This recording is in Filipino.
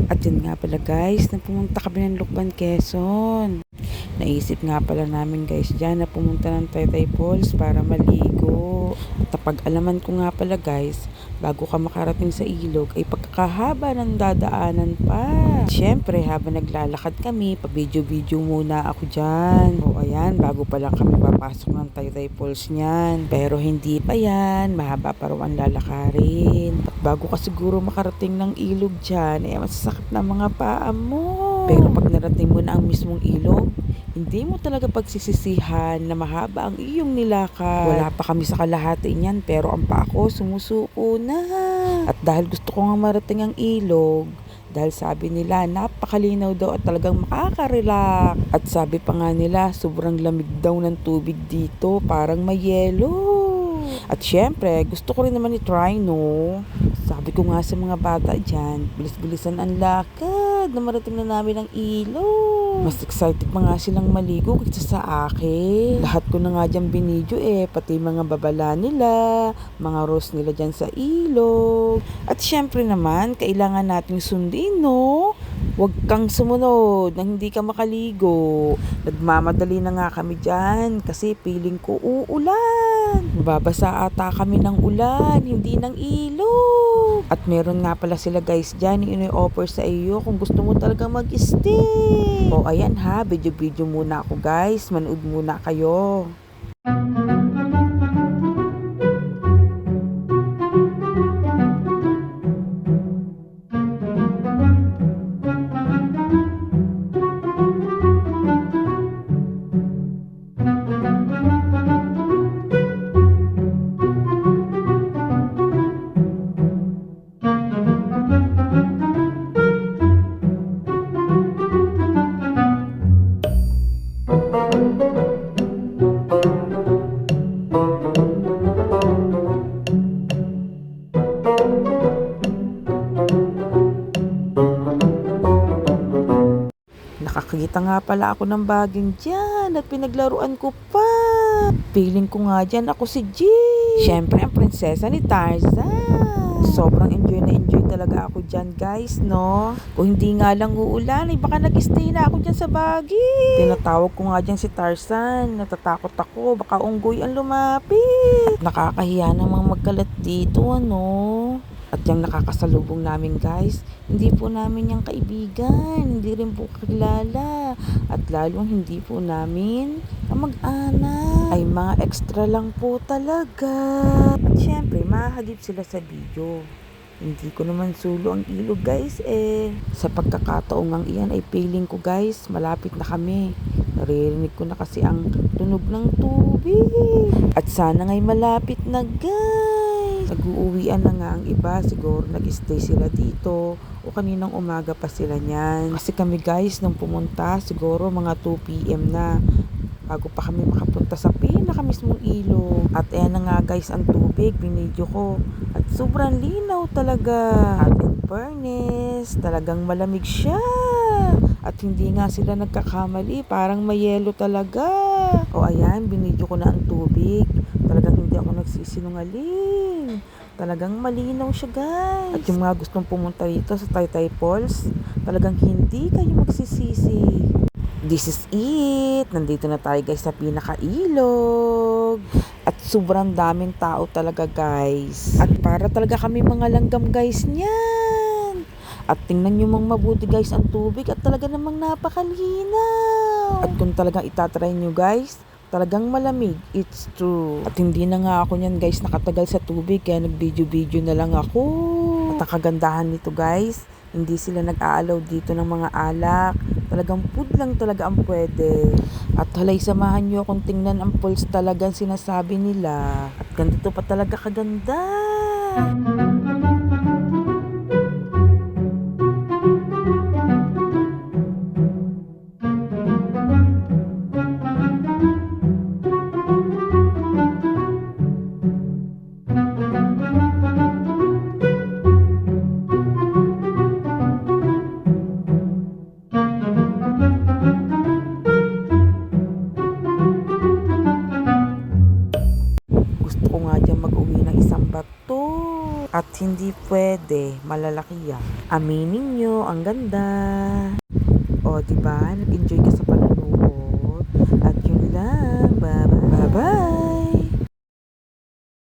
At yun nga pala guys, na pumunta kami ng Lukban, Quezon. Naisip nga pala namin guys dyan na pumunta ng Taytay Falls para maligo. At napag-alaman ko nga pala guys, bago ka makarating sa ilog ay pagkakahaba ng dadaanan pa. Siyempre habang naglalakad kami, pa-video-video muna ako dyan. O ayan, bago pa lang kami papasok ng Taytay Falls niyan. Pero hindi pa yan, mahaba pa raw ang lalakarin. At bago ka siguro makarating ng ilog dyan, ay masasakit na mga paa mo. Pero pag narating mo na ang mismong ilog, hindi mo talaga pagsisisihan na mahaba ang iyong nilakad. Wala pa kami sa kalahati niyan pero ang paa ko sumusuko na. At dahil gusto ko nga marating ang ilog, dahil sabi nila napakalinaw daw at talagang makaka-relax. At sabi pa nga nila sobrang lamig daw ng tubig dito, parang may yelo. At syempre gusto ko rin naman i-try no. Sabi ko nga sa mga bata dyan, bilis-bilisan ang lakad na marating na namin ang ilog. Mas excited pa nga silang maligo kaysa sa akin. Lahat ko na nga dyan binidyo pati mga babala nila, mga rose nila dyan sa ilog. At syempre naman, kailangan nating sundin no. Huwag kang sumunod nang hindi ka makaligo. Nagmamadali na nga kami dyan kasi feeling ko uulan. Mababasa ata kami ng ulan, hindi ng ilog. At meron nga pala sila guys dyan, ini-offer sa iyo kung gusto mo talaga mag-stay. O ayan ha, video-video muna ako guys, manood muna kayo. Nakakita nga pala ako ng baging dyan at pinaglaruan ko pa. Feeling ko nga dyan ako si G. Siyempre ang prinsesa ni Tarzan. Sobrang enjoy talaga ako dyan guys no. Kung hindi nga lang uulan ay baka nag-stay na ako dyan sa baging. Tinatawag ko nga dyan si Tarzan. Natatakot ako, baka unggoy ang lumapit. At nakakahiya namang magkalat dito ano. At yung nakakasalubong namin guys, hindi po namin yung kaibigan, hindi rin po kakilala, at lalong hindi po namin kamag-anak. Ay mga extra lang po talaga. At syempre, mahagip sila sa video. Hindi ko naman sulo ang ilog guys Sa pagkakataong ang iyan ay feeling ko guys, malapit na kami. Naririnig ko na kasi ang tunog ng tubig. At sana nga'y malapit na guys. Nag-uuwian na nga ang iba, siguro nag-stay sila dito o kaninang umaga pa sila niyan. Kasi kami guys, nung pumunta, siguro mga 2 PM na bago pa kami makapunta sa pinakamismong ilog. At ayan na nga guys ang tubig, binidyo ko. At sobrang linaw talaga. At in fairness, talagang malamig siya. At hindi nga sila nagkakamali, parang may yelo talaga. O ayan, binidyo ko na ang tubig. Talagang hindi ako nagsisinungaling. Talagang malinaw siya guys. At yung mga gustong pumunta dito sa Taytay Falls, talagang hindi kayo magsisisi. This is it. Nandito na tayo guys sa pinakailog. At sobrang daming tao talaga guys. At para talaga kami mga langgam guys niyan. At tingnan nyo mang mabuti guys ang tubig at talaga namang napakalinaw. At kung talagang itatry nyo guys, talagang malamig, it's true. At hindi na nga ako niyan guys nakatagal sa tubig kaya nag-video-video na lang ako. At ang kagandahan nito guys, hindi sila nag-aalaw dito ng mga alak. Talagang food lang talaga ang pwede. At halay samahan nyo akong tingnan ang falls talagang sinasabi nila. At ganito pa talaga kaganda. At Hindi pwede, malalaki yan. Aminin nyo, ang ganda. O, diba? Nag-enjoy ka sa panonood